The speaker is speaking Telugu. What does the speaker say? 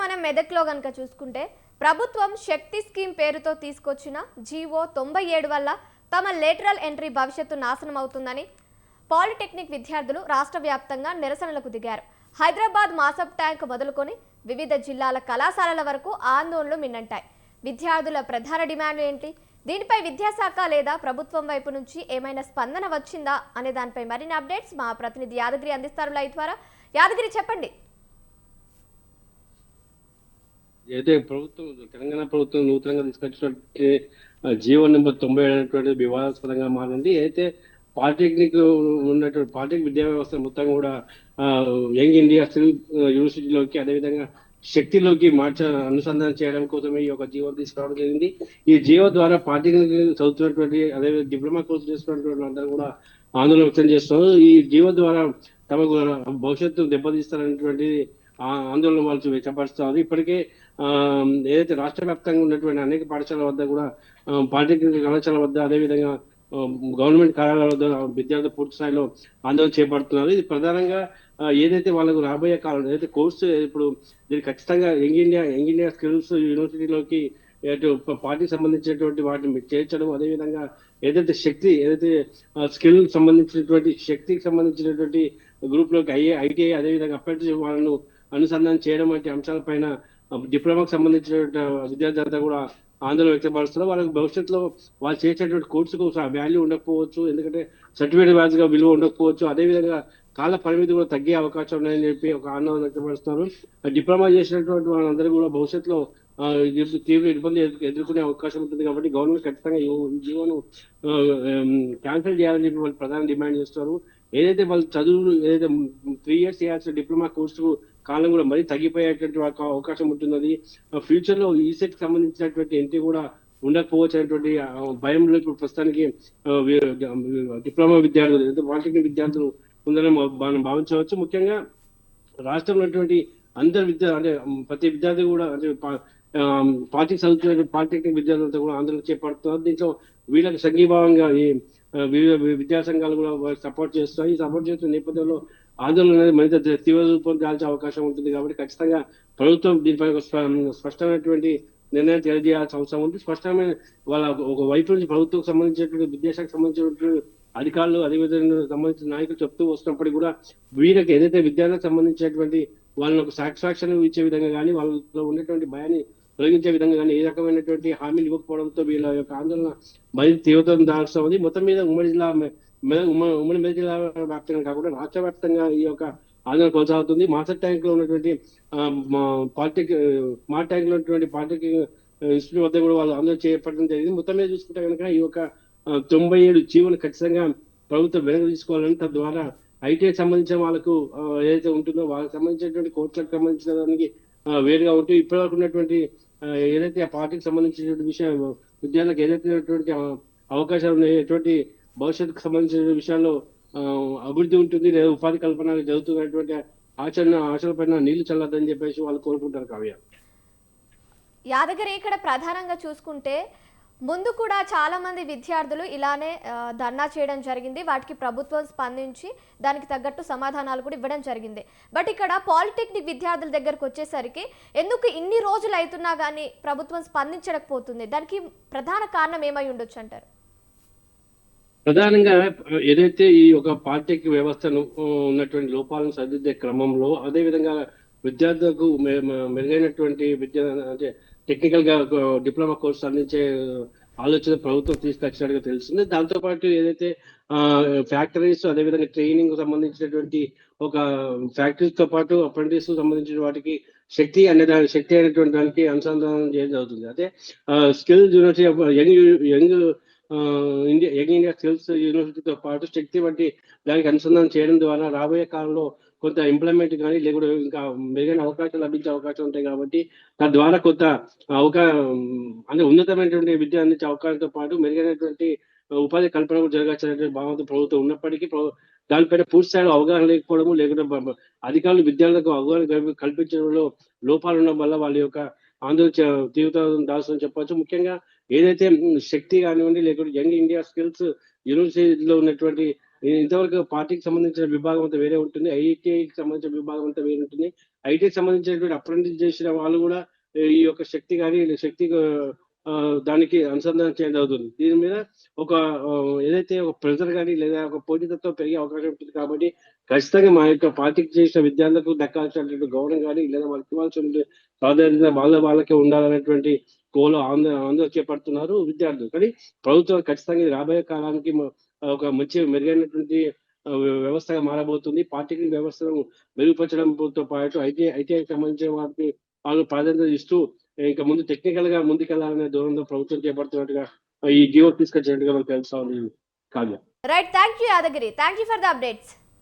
మనం మెదక్లో గనక చూసుకుంటే ప్రభుత్వం శక్తి స్కీమ్ పేరుతో తీసుకొచ్చిన జీవో 97 వల్ల తమ లేటరల్ ఎంట్రీ భవిష్యత్తు నాశనం అవుతుందని పాలిటెక్నిక్ విద్యార్థులు రాష్ట్ర వ్యాప్తంగా నిరసనలకు దిగారు. హైదరాబాద్ మాసబ్ ట్యాంక్ మొదలుకొని వివిధ జిల్లాల కళాశాలల వరకు ఆందోళనలు మిన్నంటాయి. విద్యార్థుల ప్రధాన డిమాండ్లు ఏంటి? దీనిపై విద్యాశాఖ లేదా ప్రభుత్వం వైపు నుంచి ఏమైనా స్పందన వచ్చిందా అనే దానిపై మరిన్ని అప్డేట్స్ మా ప్రతినిధి యాదగిరి అందిస్తారు లైవ్ ద్వారా. యాదగిరి, చెప్పండి. అయితే ప్రభుత్వం తెలంగాణ ప్రభుత్వం నూతనంగా తీసుకొచ్చినటువంటి జీవో నెంబర్ 90 అనేటువంటిది వివాదాస్పదంగా మారింది. అయితే పాలిటెక్నిక్ ఉన్నటువంటి పాలిటెక్నిక్ విద్యా వ్యవస్థ మొత్తం కూడా యంగ్ ఇండియా స్కిల్ యూనివర్సిటీలోకి అదేవిధంగా శక్తిలోకి అనుసంధానం చేయడం కోసమే ఈ యొక్క జీవో తీసుకురావడం జరిగింది. ఈ జీవో ద్వారా పాలిటెక్నిక్ చదువుతున్నటువంటి అదే డిప్లొమా కోర్సు చేస్తున్నటువంటి అందరూ కూడా ఆందోళన వ్యక్తం చేస్తున్నారు. ఈ జీవో ద్వారా తమకు భవిష్యత్తు దెబ్బతీస్తారనేటువంటి ఆందోళన వాళ్ళు వ్యక్తపరుస్తున్నారు. ఇప్పటికే ఏదైతే రాష్ట్ర వ్యాప్తంగా ఉన్నటువంటి అనేక పాఠశాలల వద్ద కూడా పాలిటెక్నిక్ కళాశాల వద్ద అదేవిధంగా గవర్నమెంట్ కార్యాలయాల వద్ద విద్యార్థులు పూర్తి స్థాయిలో ఆందోళన చేపడుతున్నారు. ఇది ప్రధానంగా ఏదైతే వాళ్ళకు రాబోయే కాలం ఏదైతే కోర్సు ఇప్పుడు దీనికి ఖచ్చితంగా యంగ్ ఇండియా స్కిల్స్ యూనివర్సిటీలోకి పార్టీకి సంబంధించినటువంటి వాటిని చేర్చడం, అదేవిధంగా ఏదైతే స్కిల్ సంబంధించినటువంటి శక్తికి సంబంధించినటువంటి గ్రూప్ లోకి ఐటీఐ అదేవిధంగా అప్రెంటిస్ వాళ్ళను అనుసంధానం చేయడం వంటి అంశాలపైన డిప్లొమాకు సంబంధించిన విద్యార్థులంతా కూడా ఆందోళన వ్యక్తపరుస్తున్నారు. వాళ్ళకి భవిష్యత్తులో వాళ్ళు చేసేటువంటి కోర్సుకు వాల్యూ ఉండకపోవచ్చు, ఎందుకంటే సర్టిఫికేట్ వాల్యూగా విలువ ఉండకపోవచ్చు, అదేవిధంగా కాల పరిమితి కూడా తగ్గే అవకాశం ఉన్నాయని చెప్పి ఒక ఆందోళన వ్యక్తపరుస్తున్నారు. డిప్లొమా చేసినటువంటి వాళ్ళందరూ కూడా భవిష్యత్తులో తీవ్ర ఇబ్బంది ఎదుర్కొనే అవకాశం ఉంటుంది. కాబట్టి గవర్నమెంట్ ఖచ్చితంగా జీవోను క్యాన్సిల్ చేయాలని చెప్పి వాళ్ళు ప్రధాన డిమాండ్ చేస్తున్నారు. ఏదైతే వాళ్ళు చదువులు ఏదైతే 3 years చేయాల్సిన డిప్లొమా కోర్సు కాలం కూడా మరీ తగ్గిపోయేటువంటి అవకాశం ఉంటున్నది. ఫ్యూచర్ లో ఈసెట్ సంబంధించినటువంటి ఎంట్రీ కూడా ఉండకపోవచ్చు అనేటువంటి భయంలో ఇప్పుడు ప్రస్తుతానికి డిప్లొమా విద్యార్థులు పాలిటెక్నిక్ విద్యార్థులు ఉందని మనం భావించవచ్చు. ముఖ్యంగా రాష్ట్రంలో ఉన్నటువంటి అందరి అంటే ప్రతి విద్యార్థి కూడా అంటే పాలిటెక్నిక్ విద్యార్థులతో కూడా ఆందోళన చేపడుతున్నారు. దీంట్లో వీళ్ళకి సంఘీభావంగా ఈ వివిధ విద్యా సంఘాలు కూడా సపోర్ట్ చేస్తాయి. ఈ సపోర్ట్ చేస్తున్న నేపథ్యంలో ఆందోళన అనేది మరింత తీవ్ర రూపం దాల్చే అవకాశం ఉంటుంది. కాబట్టి ఖచ్చితంగా ప్రభుత్వం దీనిపై స్పష్టమైనటువంటి నిర్ణయం తెలియజేయాల్సిన అవసరం ఉంది. స్పష్టమైన వాళ్ళ ఒక వైపు నుంచి ప్రభుత్వం సంబంధించినటువంటి విద్యాశాఖకు సంబంధించినటువంటి అధికారులు అదేవిధంగా సంబంధించిన నాయకులు చెప్తూ వస్తున్నప్పటికీ కూడా వీళ్ళకి ఏదైతే విద్యార్థులకు సంబంధించినటువంటి వాళ్ళని ఒక సాటిస్ఫాక్షన్ ఇచ్చే విధంగా కానీ వాళ్ళలో ఉన్నటువంటి భయాన్ని తొలగించే విధంగా కానీ ఏ రకమైనటువంటి హామీలు ఇవ్వకపోవడంతో వీళ్ళ యొక్క ఆందోళన మరింత తీవ్రతరం దాల్స్తా ఉంది. మొత్తం మీద ఉమ్మడి మెదక్ జిల్లా వ్యాప్తంగా కాకుండా రాష్ట్ర వ్యాప్తంగా ఈ యొక్క ఆందోళన కొనసాగుతుంది. మాస్టర్ ట్యాంక్ లో ఉన్నటువంటి స్మార్ట్ ట్యాంక్ లో ఉన్నటువంటి పాలిటెక్నిక్ ఇన్స్టిట్యూట్ వద్ద కూడా వాళ్ళు ఆందోళన చేపట్టడం జరిగింది. మొత్తం మీద చూసుకుంటే కనుక ఈ యొక్క 97 జీవోలు ఖచ్చితంగా ప్రభుత్వం వెనక్కి తీసుకోవాలని, తద్వారా ఐటీఐ సంబంధించిన వాళ్ళకు ఏదైతే ఉంటుందో వాళ్ళకి సంబంధించినటువంటి కోర్సులకు సంబంధించిన దానికి వేరుగా ఉంటూ ఇప్పటివరకు ఉన్నటువంటి ఏదైతే ఆ పార్టీకి సంబంధించినటువంటి విషయం విద్యార్థులకు ఏదైతే అవకాశాలు ఉన్నాయి, ఎటువంటి భవిష్యత్తుకు సంబంధించిన విషయాల్లో అభివృద్ధి ఉంటుంది లేదా ఉపాధి కల్పన జరుగుతున్నటువంటి ఆశలపైన నీళ్లు చల్లద్దని చెప్పేసి వాళ్ళు కోరుకుంటారు. కావ్య, యాదగిరి, ఇక్కడ ప్రధానంగా చూసుకుంటే ముందు కూడా చాలా మంది విద్యార్థులు ఇలానే ధర్నా చేయడం జరిగింది. వాటికి ప్రభుత్వం స్పందించి దానికి తగ్గట్టు సమాధానాలు కూడా ఇవ్వడం జరిగింది. బట్ ఇక్కడ పాలిటెక్నిక్ విద్యార్థుల దగ్గరకు వచ్చేసరికి ఎందుకు ఇన్ని రోజులు అవుతున్నా కానీ ప్రభుత్వం స్పందించకపోతుంది? దానికి ప్రధాన కారణం ఏమై ఉండొచ్చు అంటారు? ప్రధానంగా ఏదైతే ఈ యొక్క పాలిటెక్నిక్ వ్యవస్థను ఉన్నటువంటి లోపాలను సరిదిద్దే క్రమంలో అదేవిధంగా విద్యార్థులకు మెరుగైనటువంటి విద్య అంటే టెక్నికల్ గా డిప్లొమా కోర్సు అందించే ఆలోచన ప్రభుత్వం తీసుకొచ్చినట్టుగా తెలుస్తుంది. దాంతోపాటు ఏదైతే ఫ్యాక్టరీస్ అదేవిధంగా ట్రైనింగ్ సంబంధించినటువంటి ఒక ఫ్యాక్టరీస్ తో పాటు అప్రెంటిస్ సంబంధించిన వాటికి శక్తి అనేటువంటి దానికి అనుసంధానం చేయడం జరుగుతుంది. అదే Skill University Young India Skills యూనివర్సిటీతో పాటు శక్తి వంటి దానికి అనుసంధానం చేయడం ద్వారా రాబోయే కాలంలో కొంత ఇంప్లిమెంట్ కానీ లేకుండా ఇంకా మెరుగైన అవకాశాలు లభించే అవకాశం ఉంటాయి. కాబట్టి తద్వారా కొంత అంటే ఉన్నతమైనటువంటి విద్య అందించే అవకాశంతో పాటు మెరుగైనటువంటి ఉపాధి కల్పన జరగాల్సినటువంటి భావంతో ప్రభుత్వం ఉన్నప్పటికీ దానిపైన పూర్తి స్థాయిలో అవగాహన లేకపోవడము లేకుండా అధికారులు విద్యార్థులకు అవగాహన కల్పించడంలో లోపాలు ఉండడం వల్ల వాళ్ళ యొక్క ఆందోళన తీవ్రతరం దాల్సిందని చెప్పవచ్చు. ముఖ్యంగా ఏదైతే శక్తి కానివ్వండి లేకుంటే యంగ్ ఇండియా స్కిల్స్ యూనివర్సిటీలో ఉన్నటువంటి ఇంతవరకు పార్టీకి సంబంధించిన విభాగం అంతా వేరే ఉంటుంది, ఐఐటిఐకి సంబంధించిన విభాగం అంతా వేరే ఉంటుంది. ఐటీకి సంబంధించినటువంటి అప్రెంటిస్ చేసిన వాళ్ళు కూడా ఈ యొక్క శక్తి కానీ శక్తి దానికి అనుసంధానం చేయడం అవుతుంది. దీని మీద ఒక ఏదైతే ఒక ప్రెజర్ కానీ లేదా ఒక పోటీతత్వం పెరిగే అవకాశం ఉంటుంది. కాబట్టి ఖచ్చితంగా మా యొక్క పార్టీకి చేసిన విద్యార్థులకు దక్కాల్సినటువంటి గౌరవం కానీ లేదా వాళ్ళకి ఇవ్వాల్సిన ప్రాధాన్యత వాళ్ళకే ఉండాలనేటువంటి గోలు ఆందోళన చేపడుతున్నారు విద్యార్థులు. కానీ ప్రభుత్వం ఖచ్చితంగా రాబోయే కాలానికి ఒక మంచి మెరుగైనటువంటి వ్యవస్థగా మారబోతుంది. పార్టీ వ్యవస్థను మెరుగుపరచడంతో పాటు ఐటీఐకి సంబంధించిన వారికి వాళ్ళు ప్రాధాన్యత ఇస్తూ ఇంకా ముందు టెక్నికల్ గా ముందుకెళ్లాలనే దూరంలో ప్రభుత్వం చేపడుతున్నట్టుగా ఈ జియో తీసుకొచ్చినట్టుగా మనకు తెలుస్తా ఉంది. Kavya. Right, thank you Yadagiri, thank you for the updates.